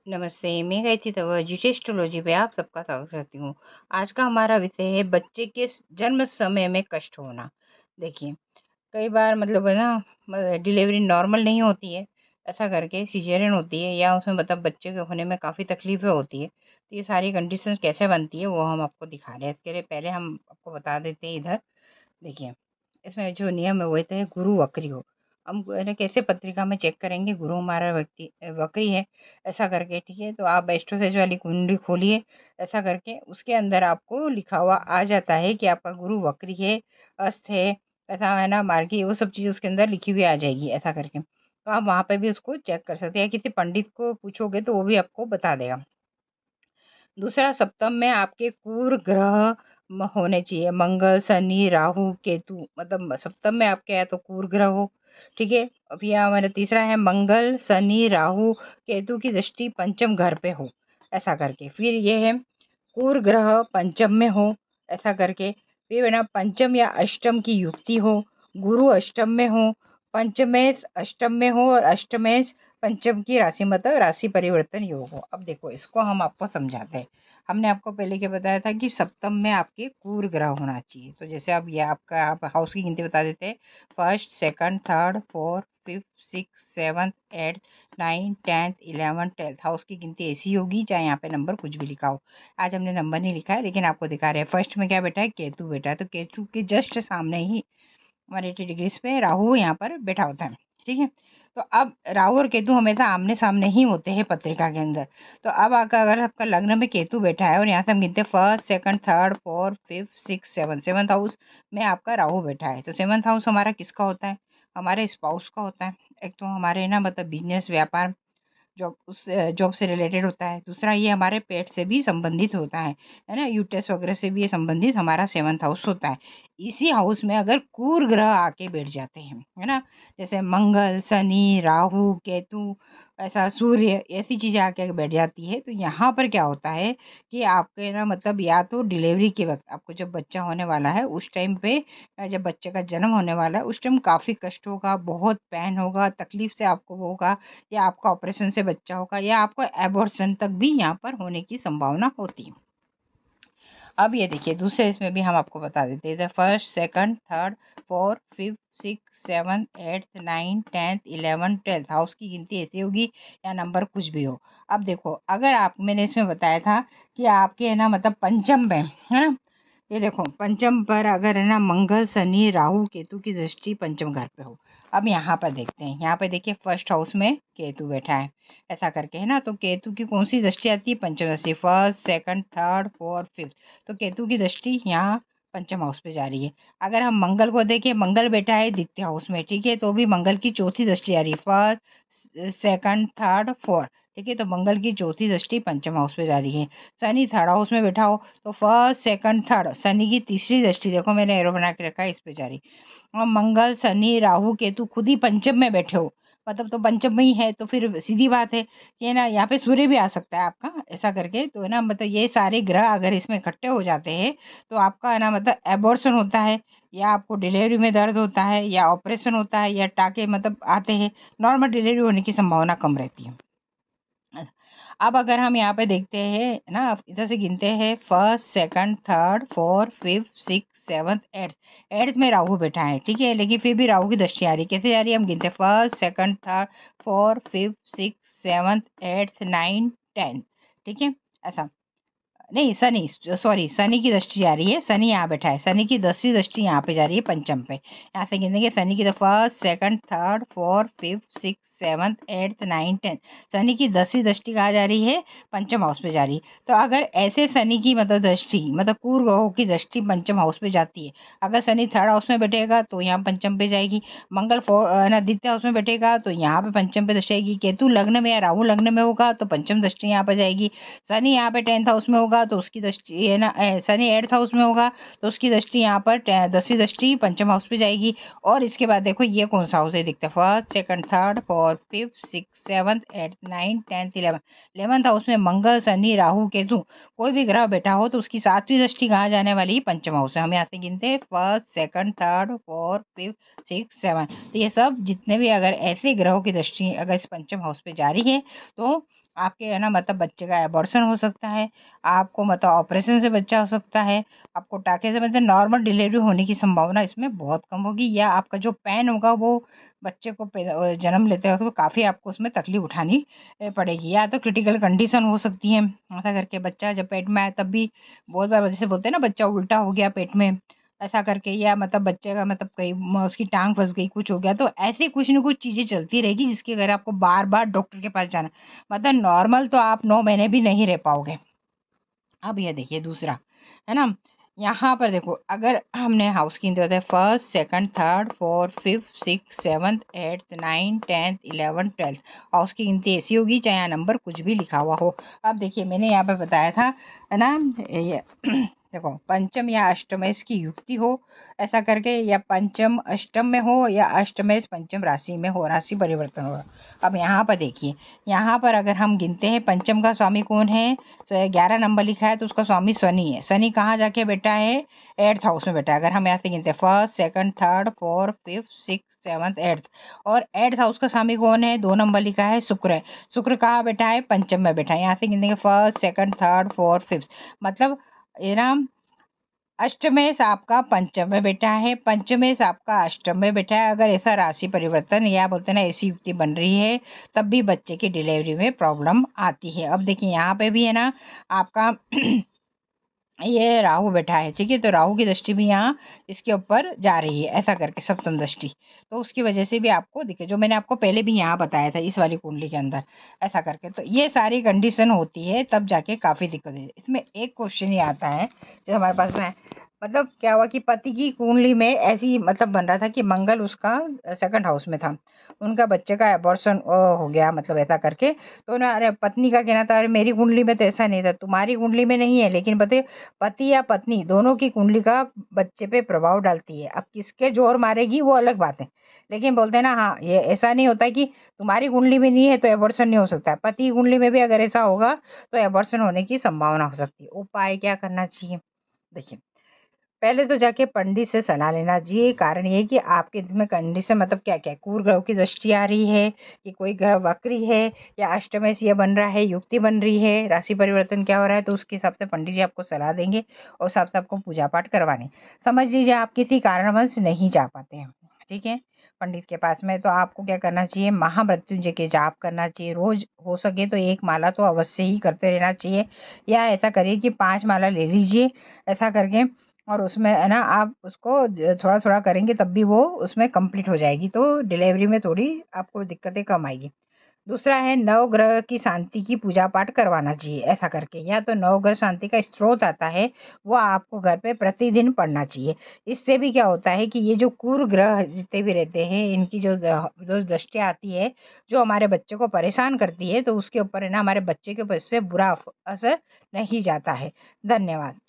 नमस्ते, मैं गायत्री तवज्जो एस्ट्रोलॉजी पे आप सबका स्वागत करती हूँ। आज का हमारा विषय है बच्चे के जन्म समय में कष्ट होना। देखिए, कई बार मतलब है ना डिलीवरी नॉर्मल नहीं होती है, ऐसा करके सिजेरियन होती है या उसमें मतलब बच्चे के होने में काफ़ी तकलीफ़ें होती है। तो ये सारी कंडीशंस कैसे बनती है वो हम आपको दिखा रहे हैं। इसके लिए पहले हम आपको बता देते हैं इधर। देखिए, इसमें जो नियम है वो होता है गुरु वक्री हो। हम है ना कैसे पत्रिका में चेक करेंगे गुरु हमारा व्यक्ति वक्री है, ऐसा करके ठीक है। तो आप एस्ट्रोसेज वाली कुंडली खोलिए, ऐसा करके उसके अंदर आपको लिखा हुआ आ जाता है कि आपका गुरु वक्री है, अस्त है, ऐसा है ना मार्गी, वो सब चीज़ उसके अंदर लिखी हुई आ जाएगी ऐसा करके। तो आप वहाँ पे भी उसको चेक कर सकते हैं, किसी पंडित को पूछोगे तो वो भी आपको बता देगा। दूसरा, सप्तम में आपके कुर ग्रह होने चाहिए, मंगल शनि राहु केतु, मतलब सप्तम में आपके है तो कुर ग्रह हो। ठीक है। अब यहाँ हमारा तीसरा है मंगल शनि राहु केतु की दृष्टि पंचम घर पे हो, ऐसा करके। फिर ये है कुर ग्रह पंचम में हो, ऐसा करके। फिर है ना पंचम या अष्टम की युक्ति हो, गुरु अष्टम में हो, पंचमेश अष्टम में हो और अष्टमेश पंचम की राशि मतलब राशि परिवर्तन योग हो। अब देखो इसको हम आपको समझाते हैं। हमने आपको पहले क्या बताया था कि सप्तम में आपके कुर ग्रह होना चाहिए। तो जैसे अब ये आपका आप हाउस की गिनती बता देते हैं। First second third fourth fifth six seventh eighth nine tenth 11 12 house की गिनती ऐसी होगी, चाहे यहाँ पे नंबर कुछ भी लिखा हो। आज हमने नंबर नहीं लिखा है लेकिन आपको दिखा रहे हैं। फर्स्ट में क्या बैठा है? केतु बैठा है। तो केतु के जस्ट सामने ही 180 डिग्रीज पे राहु यहाँ पर बैठा होता है। ठीक है। तो अब राहु और केतु हमेशा आमने सामने ही होते हैं पत्रिका के अंदर। तो अब अगर आपका लग्न में केतु बैठा है और यहाँ से हम गिनते हैं first second third fourth fifth six seven, seventh house में आपका राहु बैठा है। तो सेवंथ हाउस हमारा किसका होता है? हमारे स्पाउस का होता है। एक तो हमारे ना मतलब बिजनेस व्यापार जॉब, उस जॉब से रिलेटेड होता है। दूसरा ये हमारे पेट से भी संबंधित होता है ना, यूटेस वगैरह से भी ये संबंधित हमारा सेवंथ हाउस होता है। इसी हाउस में अगर क्रूर ग्रह आके बैठ जाते हैं, है ना, जैसे मंगल शनि राहु केतु, ऐसा सूर्य, ऐसी चीजें आके बैठ जाती है, तो यहाँ पर क्या होता है कि आपके ना मतलब या तो डिलीवरी के वक्त आपको जब बच्चा होने वाला है उस टाइम पे, जब बच्चे का जन्म होने वाला है उस टाइम काफी कष्ट होगा, बहुत पेन होगा, तकलीफ से आपको वो होगा, या आपका ऑपरेशन से बच्चा होगा, या आपको एबॉर्शन तक भी यहाँ पर होने की संभावना होती है। अब ये देखिए दूसरे इसमें भी हम आपको बता देते हैं। First second third fourth fifth six seven eighth nine tenth 11 12 house की गिनती ऐसी होगी या नंबर कुछ भी हो। अब देखो अगर आप, मैंने इसमें बताया था कि आपके है ना मतलब पंचम में, है ना, ये देखो पंचम पर अगर है ना मंगल शनि राहु केतु की दृष्टि पंचम घर पे हो। अब यहाँ पर देखते हैं, यहाँ पे देखिए फर्स्ट हाउस में केतु बैठा है, ऐसा करके, है ना। तो केतु की कौन सी दृष्टि आती है? पंचम दृष्टि, first second third fourth fifth. तो केतु की दृष्टि यहाँ पंचम हाउस पे जा रही है। अगर हम मंगल को देखें, मंगल बैठा है द्वितीय हाउस में, ठीक है, तो भी मंगल की चौथी दृष्टि आ रही है, फर्स्ट सेकंड थर्ड फोर्थ। ठीक है, तो मंगल की चौथी दृष्टि पंचम हाउस पे जा रही है। शनि थर्ड हाउस में बैठा हो तो फर्स्ट सेकंड थर्ड, शनि की तीसरी दृष्टि, देखो मैंने एरो बना के रखा है, इस पे जा रही। और मंगल शनि राहु केतु खुद ही पंचम में बैठे हो, मतलब तो पंचम में ही है, तो फिर सीधी बात है कि है ना यहाँ पे सूर्य भी आ सकता है आपका, ऐसा करके। तो है ना मतलब ये सारे ग्रह अगर इसमें इकट्ठे हो जाते हैं तो आपका है ना मतलब एबॉर्शन होता है, या आपको डिलीवरी में दर्द होता है, या ऑपरेशन होता है, या टाके मतलब आते हैं। नॉर्मल डिलीवरी होने की संभावना कम रहती है। अब अगर हम यहाँ पे देखते हैं ना, इधर से गिनते हैं first second third fourth fifth six seventh eighth, eighth में राहु बैठा है, ठीक है, लेकिन फिर भी राहु की दृष्टि आ रही है। कैसे जा रही है? हम गिनते हैं first second third fourth fifth six seventh eighth nine tenth, ठीक है, ऐसा। नहीं, शनि, सॉरी, शनि की दृष्टि आ रही है, शनि यहाँ बैठा है, शनि की 10वीं दृष्टि यहाँ पे जा रही है पंचम पे। यहाँ से गिनेंगे शनि की, तो first second third fourth fifth six seventh eighth nine tenth, Shani की 10वीं दृष्टि कहाँ जा रही है? पंचम हाउस पे जा रही है। तो अगर ऐसे शनि की मतलब दृष्टि, मतलब पूर्व ग्रहों की दृष्टि पंचम हाउस पे जाती है, अगर शनि थर्ड हाउस में बैठेगा तो यहाँ पंचम पे जाएगी, मंगल ना द्वितीय हाउस में बैठेगा तो यहाँ पे पंचम पे दृष्टि आएगी, केतु लग्न में या राहु लग्न में होगा तो पंचम दृष्टि यहाँ पे जाएगी, शनि यहाँ पे 10th हाउस में होगा तो उसकी दृष्टि है ना, शनि 8th हाउस में होगा तो उसकी दृष्टि यहाँ पर 10वीं दृष्टि पंचम हाउस पे जाएगी। और इसके बाद देखो ये कौन सा हाउस है, दिखता है first second third fourth fifth six seventh eighth nine tenth 11th house में मंगल शनि राहु केतु कोई भी ग्रह बैठा हो तो उसकी 7वीं दृष्टि कहाँ जाने वाली है? पंचम हाउस है। हम यहाँ से गिनते हैं first second third fourth fifth six seven, तो ये सब जितने भी अगर ऐसे ग्रहों की दृष्टि अगर इस पंचम हाउस पे जा रही है तो आपके है ना मतलब बच्चे का एबॉर्शन हो सकता है, आपको मतलब ऑपरेशन से बच्चा हो सकता है, आपको टाँके से मतलब नॉर्मल डिलीवरी होने की संभावना इसमें बहुत कम होगी, या आपका जो पेन होगा वो बच्चे को जन्म लेते वक़्त काफ़ी आपको उसमें तकलीफ़ उठानी पड़ेगी, या तो क्रिटिकल कंडीशन हो सकती है। ऐसा करके बच्चा जब पेट में आए तब भी बहुत बार जैसे बोलते हैं ना बच्चा उल्टा हो गया पेट में, ऐसा करके, या मतलब बच्चे का मतलब कहीं उसकी टाँग फँस गई, कुछ हो गया, तो ऐसी कुछ न कुछ चीज़ें चलती रहेगी जिसके अगर आपको बार-बार डॉक्टर के पास जाना, मतलब नॉर्मल तो आप 9 महीने भी नहीं रह पाओगे। अब ये देखिए दूसरा, है ना? यहाँ पर देखो अगर हमने हाउस की गिनती बताई first, second, third, fourth, fifth, sixth, seventh, eighth, ninth, 10th, 11th, 12th, house की गिनती ऐसी होगी चाहे यहाँ नंबर कुछ भी लिखा हुआ हो। अब देखिए मैंने यहाँ पे बताया था, है ना? ये देखो पंचम या अष्टमेश की युक्ति हो, ऐसा करके, या पंचम अष्टम में हो, या अष्टमेश पंचम राशि में हो, राशि परिवर्तन हो। अब यहाँ पर देखिए, यहाँ पर अगर हम गिनते हैं पंचम का स्वामी कौन है, 11 नंबर लिखा है तो उसका स्वामी शनि है। शनि कहाँ जाके बैठा है, 8th हाउस में बैठा है। अगर हम यहाँ से गिनते हैं first, second, third, fourth, fifth, six, seventh, 8th, और 8th हाउस का स्वामी कौन है, 2 नंबर लिखा है शुक्र है। शुक्र कहाँ बैठा है, पंचम में बैठा है। यहाँ से गिनेंगे first, second, third, fourth, fifth, मतलब ये ना अष्टमेश आपका पंचम में बैठा है, पंचमेश आपका अष्टम में बैठा है। अगर ऐसा राशि परिवर्तन या बोलते हैं ना ऐसी युक्ति बन रही है तब भी बच्चे की डिलीवरी में प्रॉब्लम आती है। अब देखिए यहाँ पे भी है ना आपका ये राहु बैठा है, ठीक है, तो राहु की दृष्टि भी यहाँ इसके ऊपर जा रही है, ऐसा करके सप्तम दृष्टि, तो उसकी वजह से भी आपको दिखे, जो मैंने आपको पहले भी यहाँ बताया था इस वाली कुंडली के अंदर, ऐसा करके, तो ये सारी कंडीशन होती है तब जाके काफ़ी दिक्कत है। इसमें एक क्वेश्चन ये आता है जो हमारे पास में है, मतलब क्या हुआ कि पति की कुंडली में ऐसी मतलब बन रहा था कि मंगल उसका सेकंड हाउस में था, उनका बच्चे का एबॉर्शन हो गया, मतलब ऐसा करके, तो ना अरे पत्नी का कहना था अरे मेरी कुंडली में तो ऐसा नहीं था, तुम्हारी कुंडली में नहीं है, लेकिन बते पति या पत्नी दोनों की कुंडली का बच्चे पे प्रभाव डालती है। अब किसके जोर मारेगी वो अलग बात है, लेकिन बोलते हैं ना हाँ ये ऐसा नहीं होता कि तुम्हारी कुंडली में नहीं है तो एबॉर्शन नहीं हो सकता है, पति की कुंडली में भी अगर ऐसा होगा तो एबॉर्शन होने की संभावना हो सकती है। उपाय क्या करना चाहिए, देखिए पहले तो जाके पंडित से सलाह लेना चाहिए। कारण ये है कि आपके इसमें कंडीशन मतलब क्या क्या है, क्रूर ग्रह की दृष्टि आ रही है कि कोई ग्रह वक्री है, या अष्टमेश ये बन रहा है, युक्ति बन रही है, राशि परिवर्तन क्या हो रहा है, तो उसके हिसाब से पंडित जी आपको सलाह देंगे और उस हिसाब से आपको पूजा पाठ करवाने। समझ लीजिए आप किसी कारणवश नहीं जा पाते हैं, ठीक है, पंडित के पास में, तो आपको क्या करना चाहिए, महामृत्युंजय के जाप करना चाहिए, रोज हो सके तो 1 माला तो अवश्य ही करते रहना चाहिए, या ऐसा करिए कि 5 माला ले लीजिए, ऐसा करके, और उसमें है ना आप उसको थोड़ा-थोड़ा करेंगे तब भी वो उसमें कंप्लीट हो जाएगी, तो डिलीवरी में थोड़ी आपको दिक्कतें कम आएगी। दूसरा है नवग्रह की शांति की पूजा पाठ करवाना चाहिए, ऐसा करके, या तो नवग्रह शांति का स्रोत आता है वो आपको घर पे प्रतिदिन पढ़ना चाहिए। इससे भी क्या होता है कि ये जो क्रूर ग्रह जितने भी रहते हैं इनकी जो दृष्टियाँ आती है जो हमारे बच्चे को परेशान करती है, तो उसके ऊपर है ना हमारे बच्चे के ऊपर इससे बुरा असर नहीं जाता है। धन्यवाद।